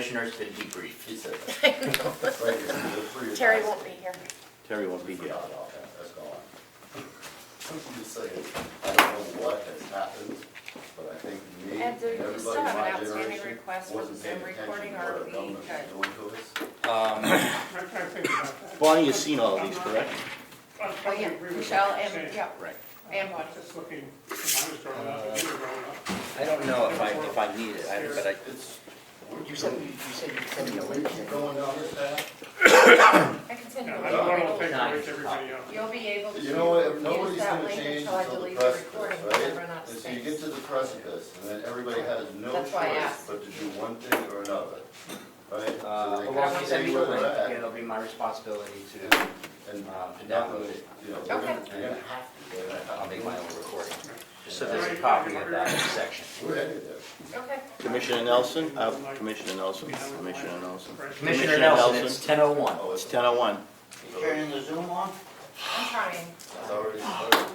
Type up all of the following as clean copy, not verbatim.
commissioners to debrief. He said that. I know. Right here, for your Terry guys. won't be here. Terry won't be here. Yeah, no, that's gone. I'm just saying, I don't know what has happened, but I think me Ed, and do you everybody still in have an my outstanding generation request for wasn't the paying Zoom attention recording, to or what are our we government was good? doing to us. I'm trying to think about that. Bonnie, you've seen all of these, correct? I Oh, totally yeah, agree with Michelle what you're and, saying. yeah, Right. and Bonnie. Just looking, when I was growing up, when you were growing up. I don't know if I need it, but I, It's, you said you sent me a we link. keep going down this path. I can send you Yeah, a I don't want to link. take away from everybody else. You'll be able to You know what, use nobody's that gonna link change until I until the delete the precipice, recording, because I right? run out of And so you get space. to the precipice, and then everybody has no That's why I choice asked. but to do one thing or another, right? So they Well, if you send me the where link, they're at, it'll be my responsibility to and download it. you know, Okay. they're gonna have to, they're gonna have to. I'll make my own recording, just so there's a copy of that section. We're headed there. Okay. Commissioner Nelson, Commissioner Nelson, Commissioner Nelson. Commissioner Nelson, it's 10:01. Oh, It's 10:01. Turning the Zoom on? I'm trying. It's already started.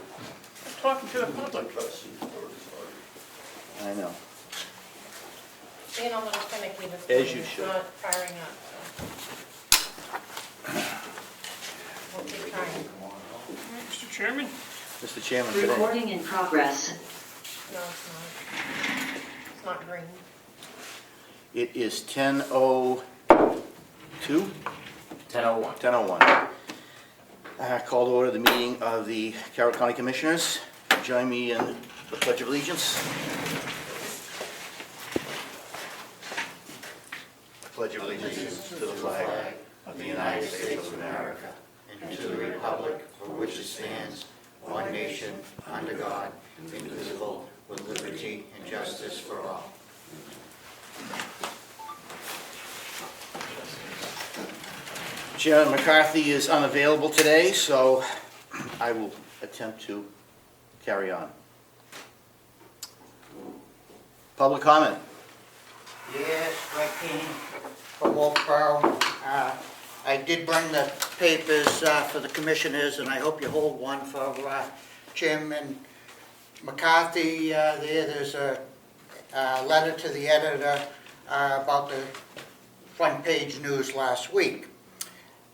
Talking to the public. Trust you, it's already started. I know. Being a little finicky this As morning, you it's should. not firing up, so. We'll keep trying. Mr. Chairman? Mr. Chairman, today, Recording in progress. No, it's not. It's not green. it is 10:02, 10:01. 10:01. Call to order the meeting of the Carroll County Commissioners. Join me in the Pledge of Allegiance. I pledge of allegiance to the flag of the United States of America And to the republic for which it stands, one nation, under God, indivisible, with liberty and justice for all. Chairman McCarthy is unavailable today, so I will attempt to carry on. Public comment. Yes, Greg Keeney from Wolfboro. I did bring the papers for the commissioners, and I hope you hold one for Chairman McCarthy. There's a letter to the editor about the front page news last week.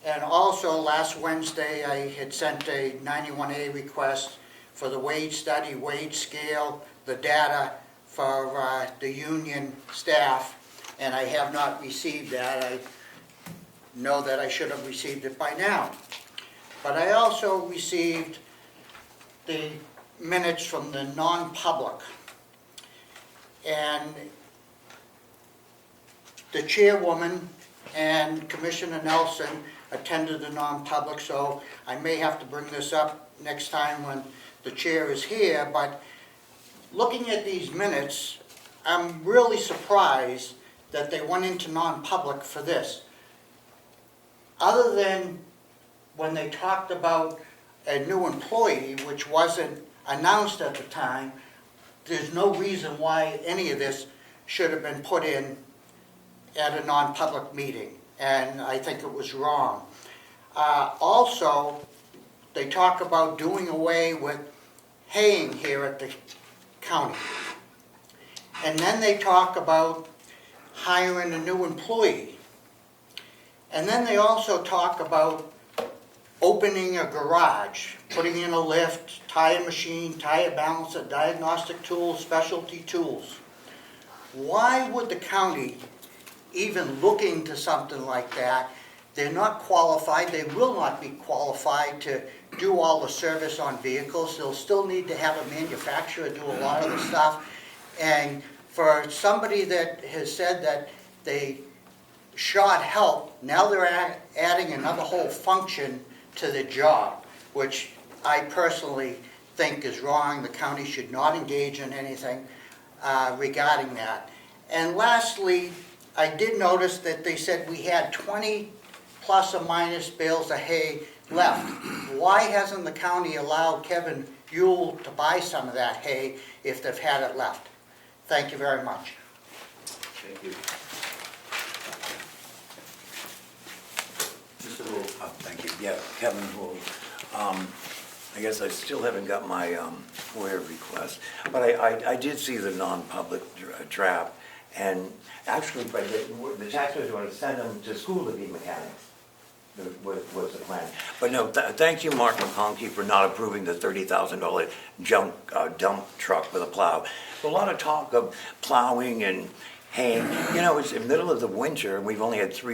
And also, last Wednesday, I had sent a 91A request for the wage study, wage scale, the data for the union staff, and I have not received that. I know that I should have received it by now. But I also received the minutes from the non-public. And the chairwoman and Commissioner Nelson attended the non-public, so I may have to bring this up next time when the chair is here, but looking at these minutes, I'm really surprised that they went into non-public for this. Other than when they talked about a new employee, which wasn't announced at the time, there's no reason why any of this should have been put in at a non-public meeting, and I think it was wrong. Also, they talk about doing away with haying here at the county. And then they talk about hiring a new employee. And then they also talk about opening a garage, putting in a lift, tire machine, tire balancer, diagnostic tools, specialty tools. Why would the county even look into something like that? They're not qualified, they will not be qualified to do all the service on vehicles. They'll still need to have a manufacturer do a lot of the stuff. And for somebody that has said that they shot help, now they're adding another whole function to the job, which I personally think is wrong. The county should not engage in anything regarding that. And lastly, I did notice that they said we had 20 plus or minus bales of hay left. Why hasn't the county allowed Kevin Yule to buy some of that hay if they've had it left? Thank you very much. Thank you. Mr. Wu. Oh, thank you. Yeah, Kevin Wu. I guess I still haven't got my FOIA request, but I did see the non-public draft, And actually, but the taxpayers want to send them to school to be mechanics, was the plan. But no, thank you, Mark McConkey, for not approving the $30,000 dump truck with a plow. A lot of talk of plowing and haying. You know, it's in the middle of the winter, and we've only had two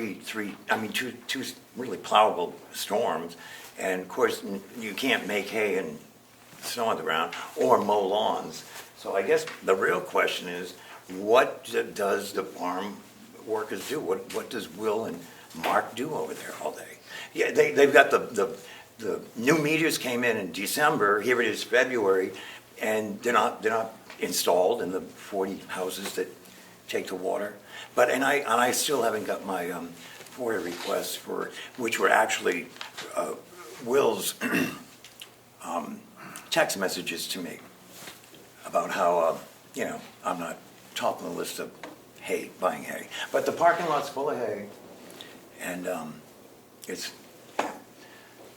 really plowable storms. And of course, you can't make hay and snow on the ground or mow lawns. So I guess the real question is, what does the farm workers do? What does Will and Mark do over there all day? Yeah, they've got the new meters came in December. Here it is February, and they're not installed in the 40 houses that take the water. But I still haven't got my FOIA requests which were actually Will's text messages to me about how I'm not top on the list of buying hay. But the parking lot's full of hay, and it's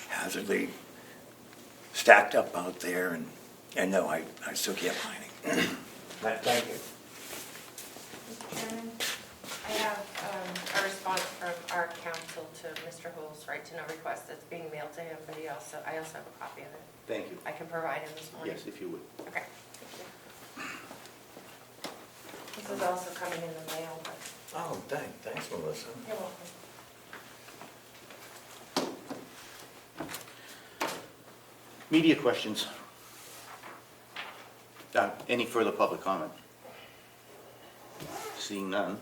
hazardly stacked up out there, and no, I still can't find it. Thank you. Mr. Chairman, I have a response from our counsel to Mr. Hull's right-to-know request that's being mailed to him, but I also have a copy of it. Thank you. I can provide him this morning. Yes, if you would. Okay, thank you. This is also coming in the mail, but Oh, thanks, Melissa. you're welcome. Media questions? Any further public comment? Seeing none.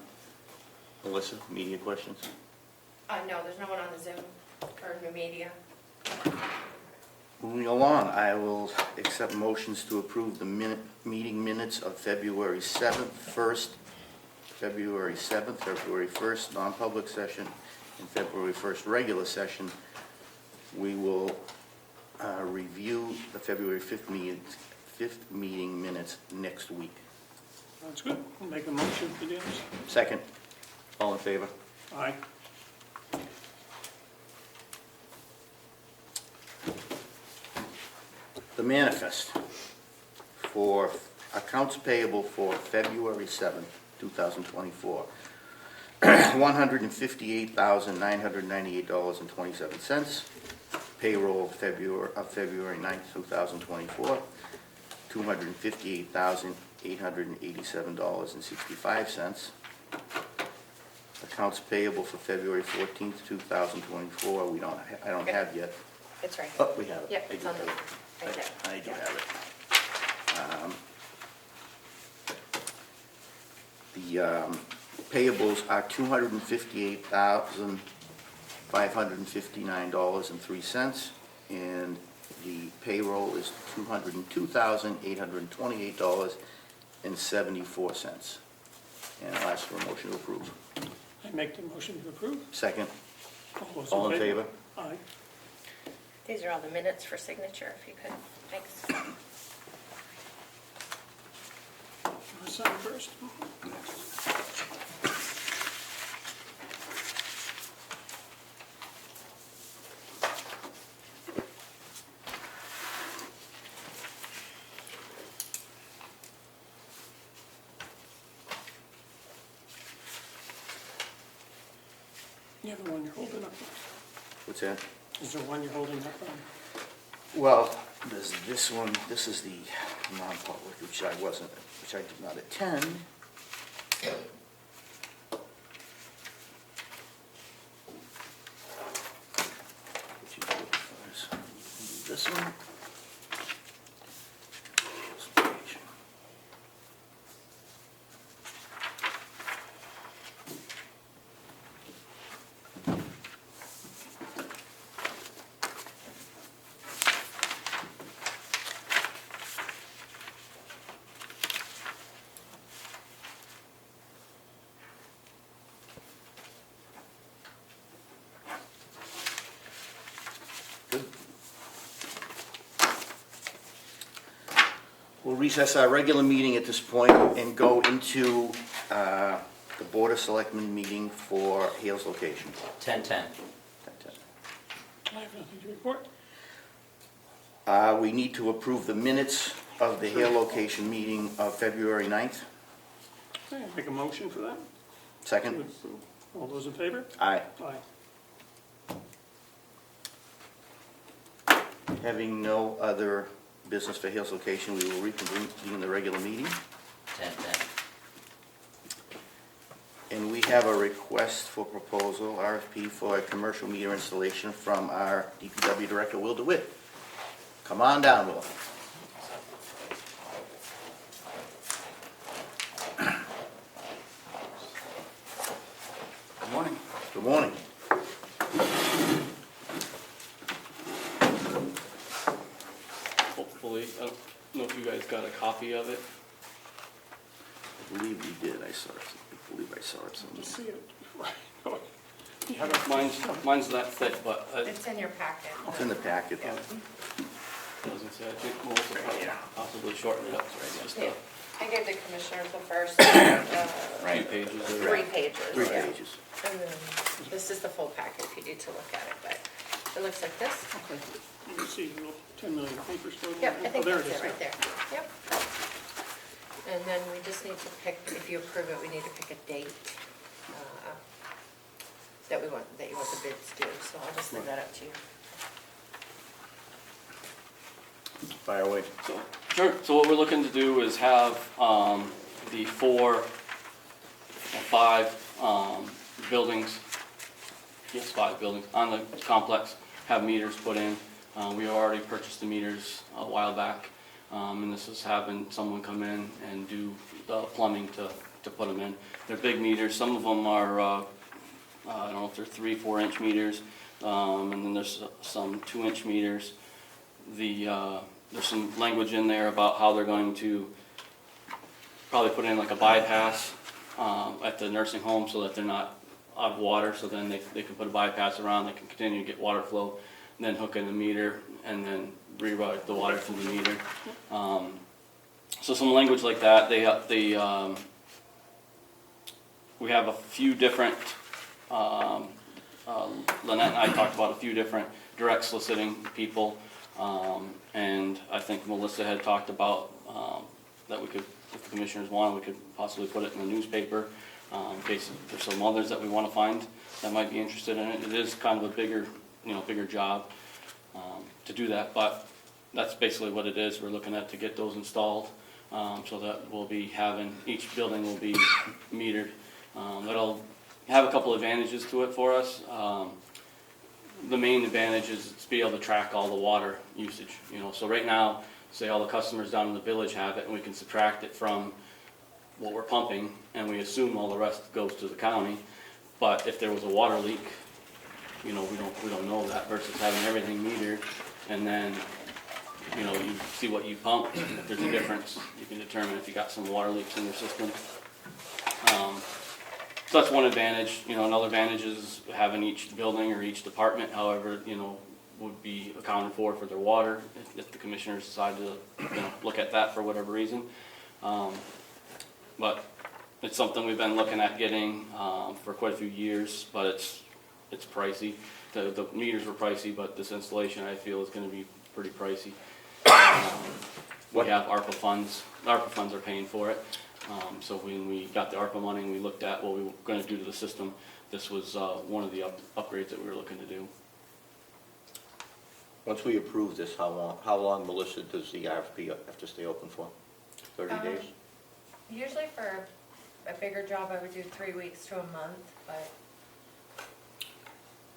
Melissa, media questions? No, there's no one on the Zoom for new media. Moving along, I will accept motions to approve the meeting minutes of February 7th, February 1st, non-public session, and February 1st, regular session. We will review the February 5th meeting minutes next week. That's good. I'll make a motion for this. Second, all in favor? Aye. The manifest for accounts payable for February 7th, 2024. $158,998.27. Payroll of February 9th, 2024. $258,887.65. Accounts payable for February 14th, 2024. I don't have yet. It's right. Oh, we have it. Yep, it's on the, right there. I do have it. The payables are $258,559.03, and the payroll is $200,828.74. And I'll ask for a motion to approve. I make the motion to approve. Second, Those all in favor? Aye. These are all the minutes for signature, if you could. Thanks. Want to sign first? Yeah, the one you're holding up. What's that? Is there one you're holding up on? Well, there's this one, this is the non-public, which I did not attend. Which is this one. This page. We'll recess our regular meeting at this point and go into the Board of Selectmen meeting for Hales location. 10:10. I have nothing to report. We need to approve the minutes of the Hale location meeting of February 9th. Okay, make a motion for that? Second? All those in favor? Aye. Aye. Having no other business for Hales location, we will reconvene the regular meeting. 10:10. And we have a request for proposal, RFP, for a commercial meter installation from our DPW Director, Will DeWitt. Come on down, Will. Good morning. Good morning. Hopefully, I don't know if you guys got a copy of it. I believe we did, I saw it, I believe I saw it somewhere. Just see it before I go. You have it? Mine's that thick, but I It's in your packet. It's in the packet. was gonna say, I think Melissa probably possibly shortened it up, so it's just Yeah. a I gave the commissioners the first few pages. or- 3 pages. 3 yeah. pages. And then this is the full packet if you need to look at it, but it looks like this. Okay. You can see the little 10 million papers total. Yep, I think Oh, there that's it is, it right yeah. there. Yep. And then we just need to pick, if you approve it, we need to pick a date that you want the bids due, so I'll just leave that up to you. Fire away. So, sure, so what we're looking to do is have the 4 or 5 buildings, yes, 5 buildings on the complex have meters put in. We already purchased the meters a while back, and this is having someone come in and do the plumbing to put them in. They're big meters, some of them are, I don't know if they're 3-4 inch meters, and then there's some 2-inch meters. There's some language in there about how they're going to probably put in like a bypass at the nursing home so that they're not out of water, so then they can put a bypass around, they can continue to get water flow, and then hook in the meter, and then reroute the water through the meter. So some language like that. We have a few different, Lynette and I talked about a few different direct soliciting people, and I think Melissa had talked about that we could, if the commissioners wanted, we could possibly put it in the newspaper in case there's some others that we want to find that might be interested in it. It is kind of a bigger job to do that, but that's basically what it is. We're looking at to get those installed so that we'll be having, each building will be metered. That'll have a couple advantages to it for us. The main advantage is to be able to track all the water usage. So right now, say all the customers down in the village have it, and we can subtract it from what we're pumping, and we assume all the rest goes to the county. But if there was a water leak, we don't know that, versus having everything metered, and then you see what you pumped. If there's a difference, you can determine if you got some water leaks in your system. So that's one advantage. Another advantage is having each building or each department, however, would be accounted for their water, if the commissioners decide to look at that for whatever reason. But it's something we've been looking at getting for quite a few years, but it's pricey. The meters were pricey, but this installation I feel is going to be pretty pricey. We have ARPA funds. ARPA funds are paying for it. So when we got the ARPA money and we looked at what we were going to do to the system, this was one of the upgrades that we were looking to do. Once we approve this, how long, Melissa, does the RFP have to stay open for? 30 days? Usually for a bigger job, I would do 3 weeks to a month, but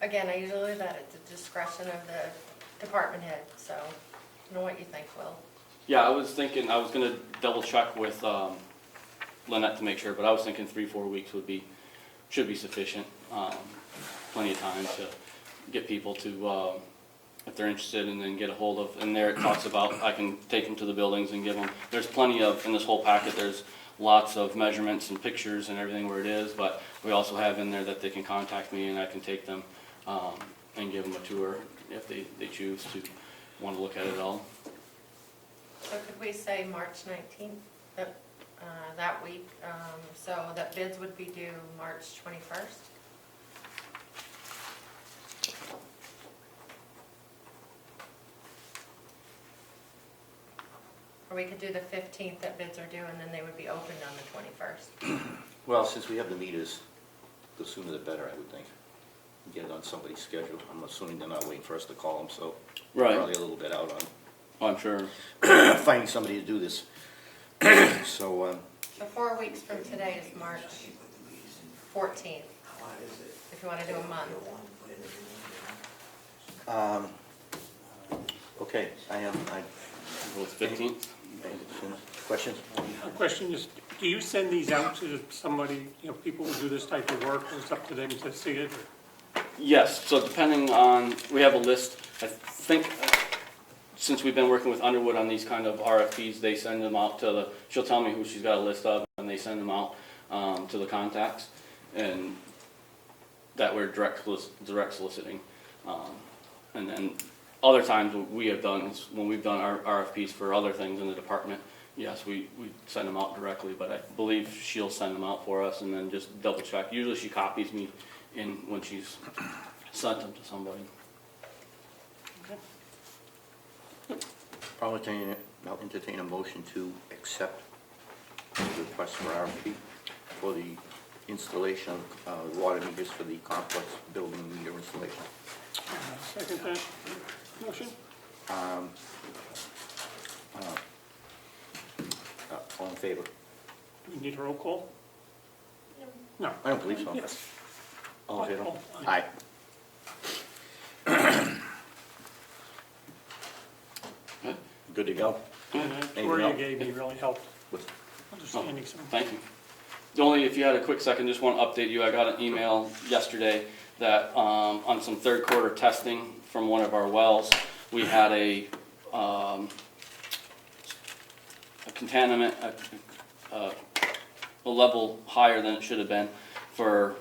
again, I usually leave that at the discretion of the department head, so I don't know what you think, Will. Yeah, I was thinking, I was going to double check with Lynette to make sure, but I was thinking 3-4 weeks should be sufficient. Plenty of time to get people to, if they're interested, and then get a hold of, and there it talks about, I can take them to the buildings and give them, there's plenty of, in this whole packet, there's lots of measurements and pictures and everything where it is, but we also have in there that they can contact me and I can take them and give them a tour if they choose to want to look at it all. So could we say March 19th, that week, so that bids would be due March 21st? Or Or we could do the 15th that bids are due, and then they would be opened on the 21st. Well, since we have the meters, the sooner the better, I would think. Get it on somebody's schedule. I'm assuming they're not waiting for us to call them, so Right. probably a little bit out I'm sure. on finding somebody to do this. So, So 4 weeks from today is March 14th, if you want to do a month. okay, I Well, it's 15th. questions? A question is, do you send these out to somebody, people who do this type of work, or it's up to them to see it? Yes, so depending on, we have a list, I think, since we've been working with Underwood on these kind of RFPs, they send them out to the, she'll tell me who she's got a list of, and they send them out to the contacts, and that we're direct soliciting. And then other times what we have done is, when we've done our RFPs for other things in the department, yes, we send them out directly, but I believe she'll send them out for us and then just double check. Usually she copies me in when she's sent them to somebody. I'll entertain a motion to accept the request for RFP for the installation of water meters for the building meter installation. Second that motion? All in favor? We need a roll call? No. I don't believe so. Yes. All in favor? Aye. Aye. Good to go. And that Anything tour you else? gave me really helped With- understanding some. Thank you. The only, if you had a quick second, just want to update you, I got an email yesterday that on some third quarter testing from one of our wells, we had a contaminant, a level higher than it should have been for,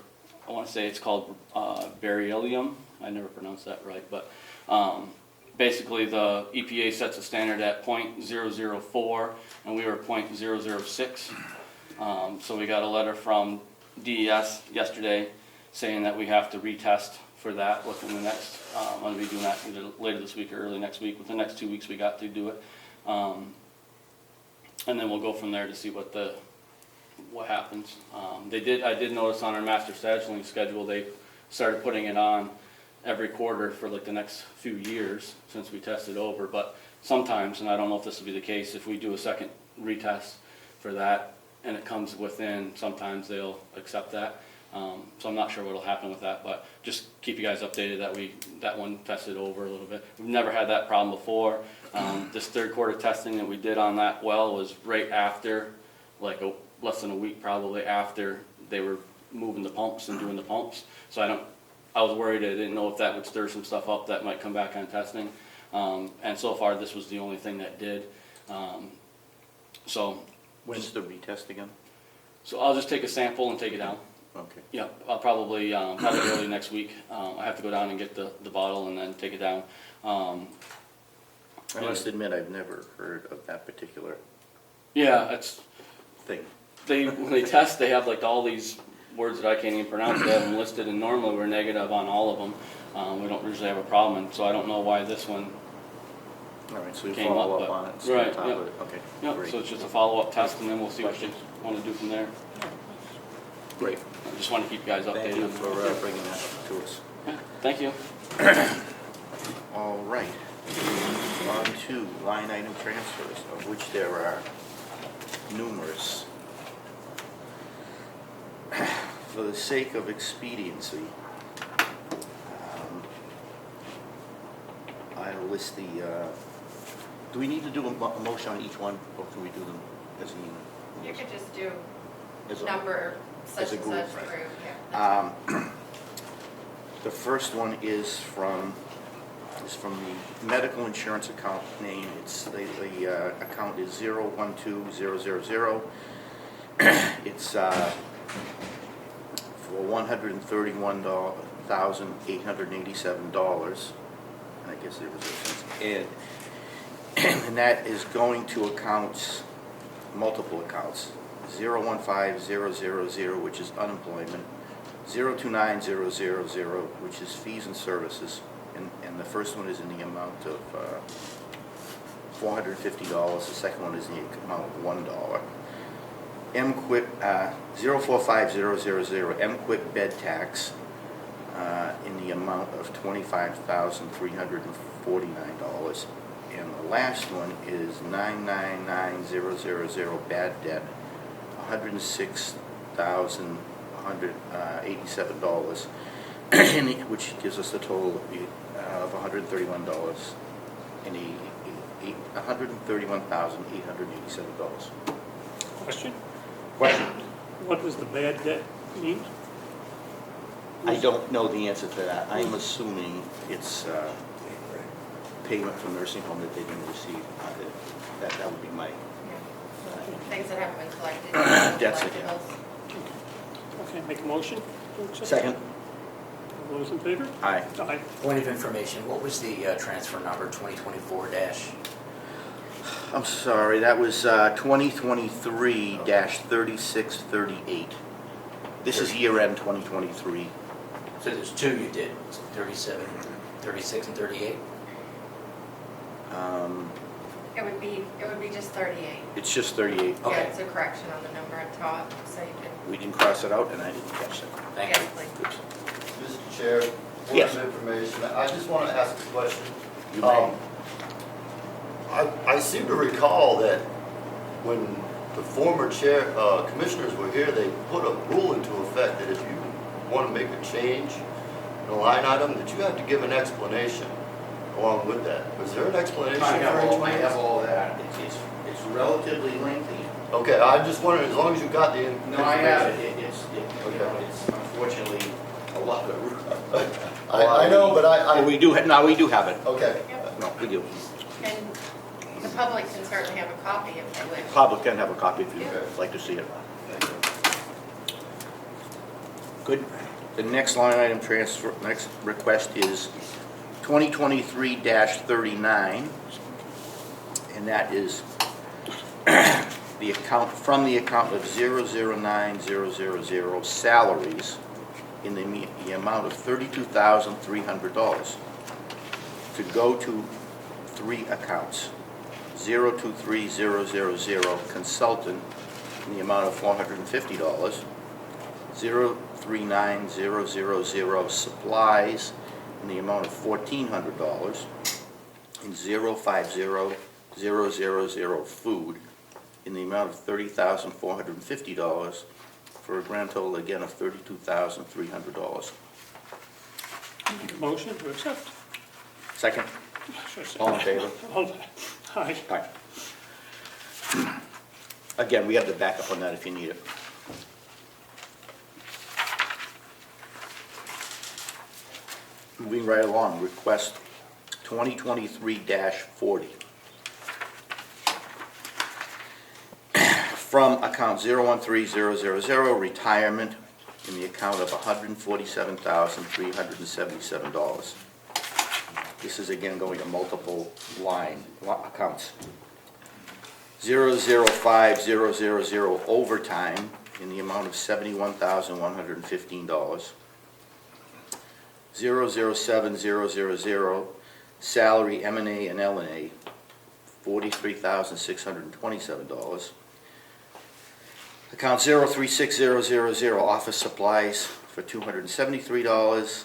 I want to say it's called beryllium. I never pronounced that right, but basically the EPA sets a standard at .004 and we were .006. So we got a letter from DES yesterday saying that we have to retest for that within the next, I'm going to be doing that either later this week or early next week. Within the next 2 weeks we got to do it. And then we'll go from there to see what happens. I did notice on our master scheduling schedule, they started putting it on every quarter for like the next few years since we tested over, but sometimes, and I don't know if this will be the case, if we do a second retest for that and it comes within, sometimes they'll accept that. So I'm not sure what'll happen with that, but just keep you guys updated that that one tested over a little bit. We've never had that problem before. This third quarter testing that we did on that well was right after, like less than a week probably after they were moving the pumps and doing the pumps. So I was worried, I didn't know if that would stir some stuff up that might come back on testing. And so far this was the only thing that did. So When's the retest again? I'll just take a sample and take it down. Okay. Yeah, I'll probably early next week. I have to go down and get the bottle and then take it down. I must admit, I've never heard of that particular Yeah, it's, thing. when they test, they have like all these words that I can't even pronounce. They have them listed, and normally we're negative on all of them. We don't usually have a problem, and so I don't know why this one All right, so you came follow up, up but- on it. stay on right, top yeah. of it. Okay, Yeah, great. so it's just a follow-up test, and then we'll see what you want to do from there. Great. I just want to keep you guys updated. Thank you on for that. bringing that to us. Yeah, thank you. All right. On to line item transfers, of which there are numerous. For the sake of expediency, I'll list the, do we need to do a motion on each one, or can we do them as an You could just do as a- number such as a and group, such right. group, yeah. The first one is from the medical insurance account name. It's the account is 012000. It's for $131,887, and I guess there was a sense. And that is going to accounts, multiple accounts. 015000, which is unemployment, 029000, which is fees and services, and the first one is in the amount of $450. The second one is in the amount of $1. MQuip, 045000, MQuip bed tax in the amount of $25,349. And the last one is 999000, bad debt, $106,187, which gives us a total of $131,887. Question? Question? What does the bad debt mean? I don't know the answer to that. I'm assuming it's payment from nursing home that they didn't receive. That would be my, Things that haven't been collected. That's it, yeah. Okay, make a motion to accept. second. All those in favor? Aye. Aye. Point of information, what was the transfer number 2024 dash? I'm sorry, that was 2023-3638. This is year end 2023. So there's two you did, 37, 36, and 38? It would be just 38. It's just 38. Yeah, Okay. it's a correction on the number on top, so you can, We didn't cross it out and I didn't catch it. Thank yes, you. please. Oops. Mr. Chair, point Yes. of information, I just want to ask a question. You may. I seem to recall that when the former commissioners were here, they put a rule into effect that if you want to make a change in a line item, that you have to give an explanation along with that. Was there an explanation for each one? I have all that. It's relatively lengthy. Okay, I just wondered, as long as you got the No, I have information. it. It's unfortunately a lot of. I know, but Well, we do have it. okay. No, we do. And the public can certainly have a copy if they wish. Public can have a copy if you'd Okay. like to see it. Good. The next line item transfer, next request is 2023-39, and that is the account, from the account of 009000 salaries in the amount of $32,300 to go to three accounts. 023000 consultant in the amount of $450. 039000 supplies in the amount of $1,400. And 050000 food in the amount of $30,450 for a grand total again of $32,300. Make a motion to accept. Second. Sure, sir. All in favor? Aye. Aye. Again, we have the backup on that if you need it. Moving right along, request 2023-40. From account 013000, retirement in the account of $147,377. This is again going to multiple accounts. 005000 overtime in the amount of $71,115. 007000 salary M&A and L&A, $43,627. Account 036000 office supplies for $273.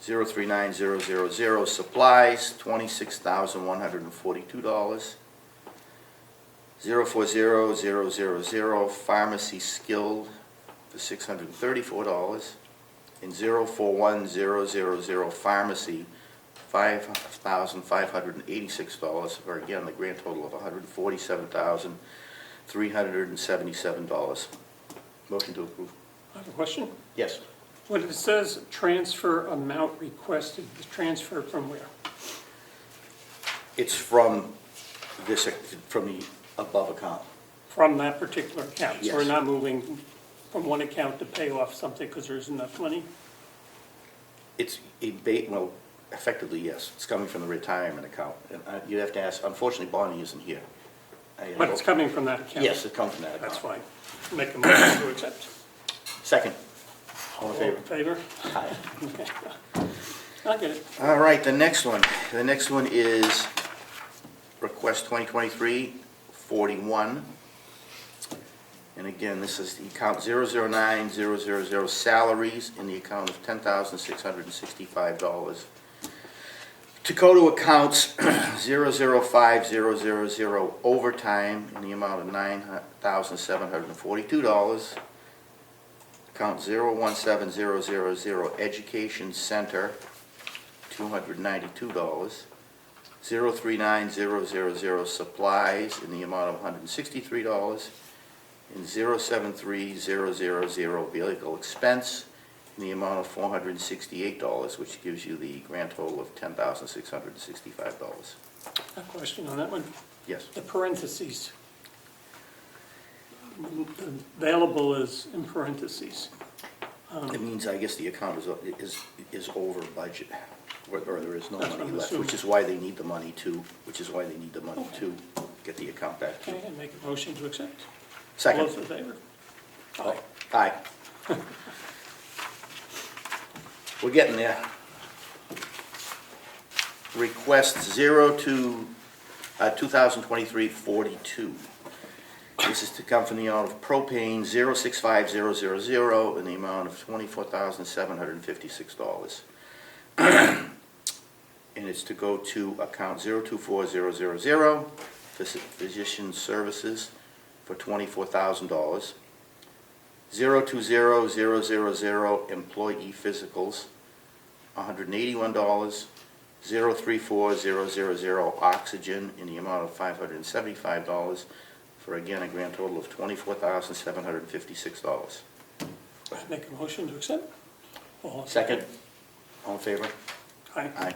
039000 supplies, $26,142. 040000 pharmacy skilled for $634. And 041000 pharmacy, $5,586, for again, the grand total of $147,377. Motion to approve. I have a question. Yes. When it says transfer amount requested, is transfer from where? It's from this, from the above account. From that particular account? So we're Yes. not moving from one account to pay off something because there isn't enough money? It's well, effectively, yes. It's coming from the retirement account. And you have to ask, unfortunately, Bonnie isn't here. But it's coming from that account? Yes, it comes from that account. That's fine. Make a motion to accept. Second. All in All favor? in favor? Aye. Okay. I get it. All right, the next one. The next one is request 2023-41. And again, this is the account 009000 salaries in the account of $10,665. To go to accounts 005000 overtime in the amount of $9,742. Account 017000 education center, $292. 039000 supplies in the amount of $163. And 073000 vehicle expense in the amount of $468, which gives you the grand total of $10,665. A question on that one. Yes. The parentheses. Available is in parentheses. It means, I guess, the account is over budget, or there is no That's what money I'm left, which is why they need the money to get the account back to. Okay, and make a motion to accept. Second. All those in favor? Aye. Aye. We're getting there. Request 2023-42. This is to come from the amount of propane 065000 in the amount of $24,756. And it's to go to account 024000, physician services, for $24,000. 020000 employee physicals, $181. 034000 oxygen in the amount of $575, for again a grand total of $24,756. Make a motion to accept. All in Second. favor? All in favor? Aye. Aye.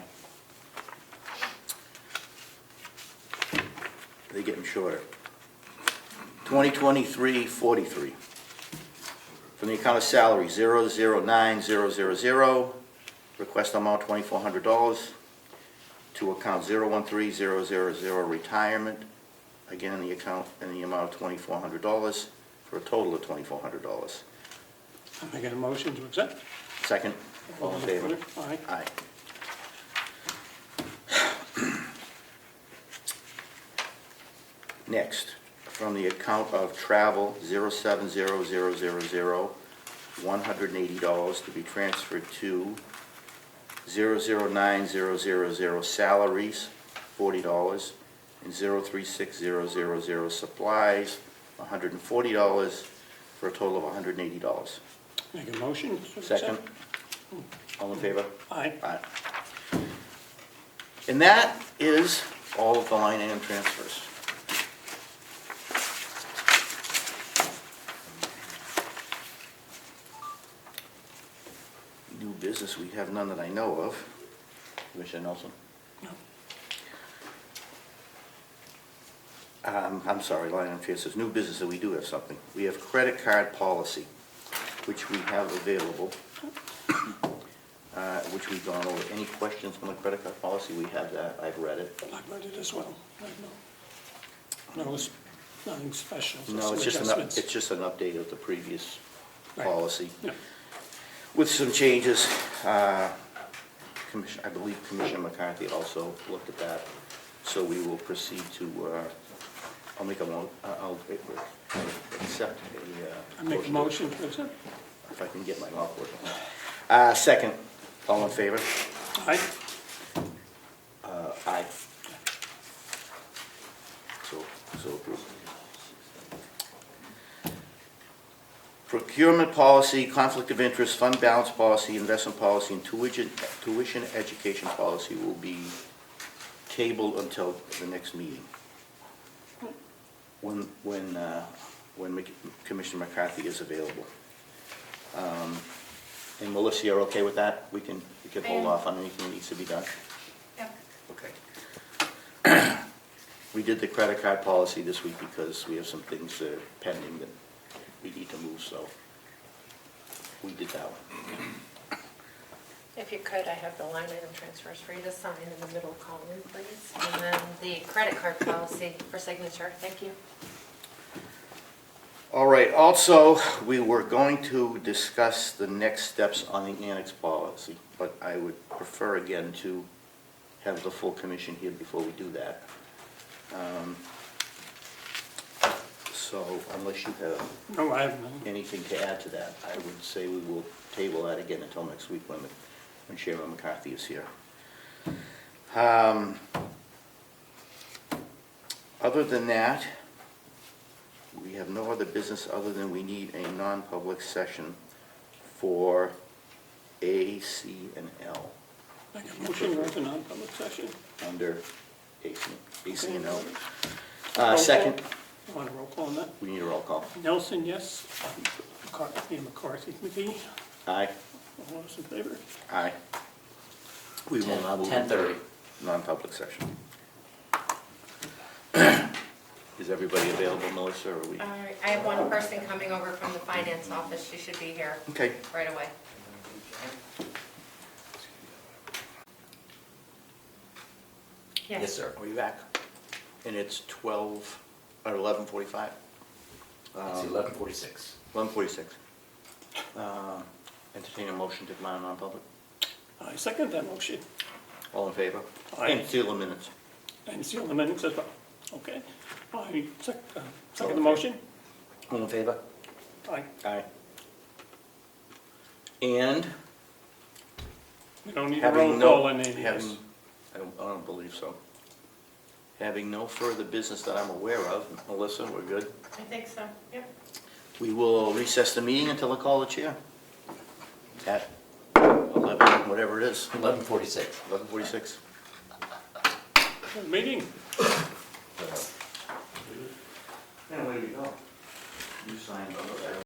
They're getting shorter. 2023-43. From the account of salary, 009000, request amount $2,400. To account 013000 retirement, again in the account in the amount of $2,400, for a total of $2,400. I'm making a motion to accept. Second. All in favor? Aye. Aye. Next, from the account of travel, 070000, $180 to be transferred to 009000 salaries, $40, and 036000 supplies, $140, for a total of $180. Make a motion to accept. Second. All in favor? Aye. Aye. And that is all of the line item transfers. New business, we have none that I know of. Commissioner Nelson? No. I'm sorry, line item transfers. New business, that we do have something. We have credit card policy, which we have available, which we've gone over. Any questions on the credit card policy? We have that. I've read it. I've read it as well. No, it's nothing special. No, it's some just adjustments. it's just an update of the previous Right. policy Yeah. with some changes. I believe Commissioner McCarthy also looked at that, so we will proceed to, I'll accept I make a motion to accept. if I can get my mouth working. Second, all in favor? Aye. Aye. So approved. Procurement policy, conflict of interest, fund balance policy, investment policy, and tuition education policy will be tabled until the next meeting. When Commissioner McCarthy is available. And Melissa, you're okay with that? We can hold off on anything that needs to be done? Yep. Okay. We did the credit card policy this week because we have some things pending that we need to move, so we did that one. If you could, I have the line item transfers for you to sign in the middle column, please. And then the credit card policy for signature. Thank you. All right, also, we were going to discuss the next steps on the annex policy, but I would prefer again to have the full commission here before we do that. So unless you have No, I have none. anything to add to that, I would say we will table that again until next week when Chairman McCarthy is here. Other than that, we have no other business other than we need a non-public session for A, C, and L Make a motion, we're in non-public session. under A, C, and L. Roll call. Second, Want a roll call on that? we need a roll call. Nelson, yes. McCarthy, McGee, Aye. all those in favor? Aye. We will now move 10:30. into non-public session. Is everybody available, Melissa, or are we? I have one person coming over from the finance office. She should be here Okay. right away. Yes, sir. Are you back? And it's 12, or 11:45? It's 11:46. 11:46. Entertain a motion to come out of non-public. I second that motion. All in favor? Aye. And seal the minutes. And seal the minutes as well. Okay. I second the motion. All in favor? Aye. Aye. And We don't need a having roll no, call on any of this. having, I don't believe so. Having no further business that I'm aware of, Melissa, we're good. I think so, yep. We will recess the meeting until I call the chair. At 11, whatever it is, 11:46. 11:46. Meeting. And away you go. You signed all of that.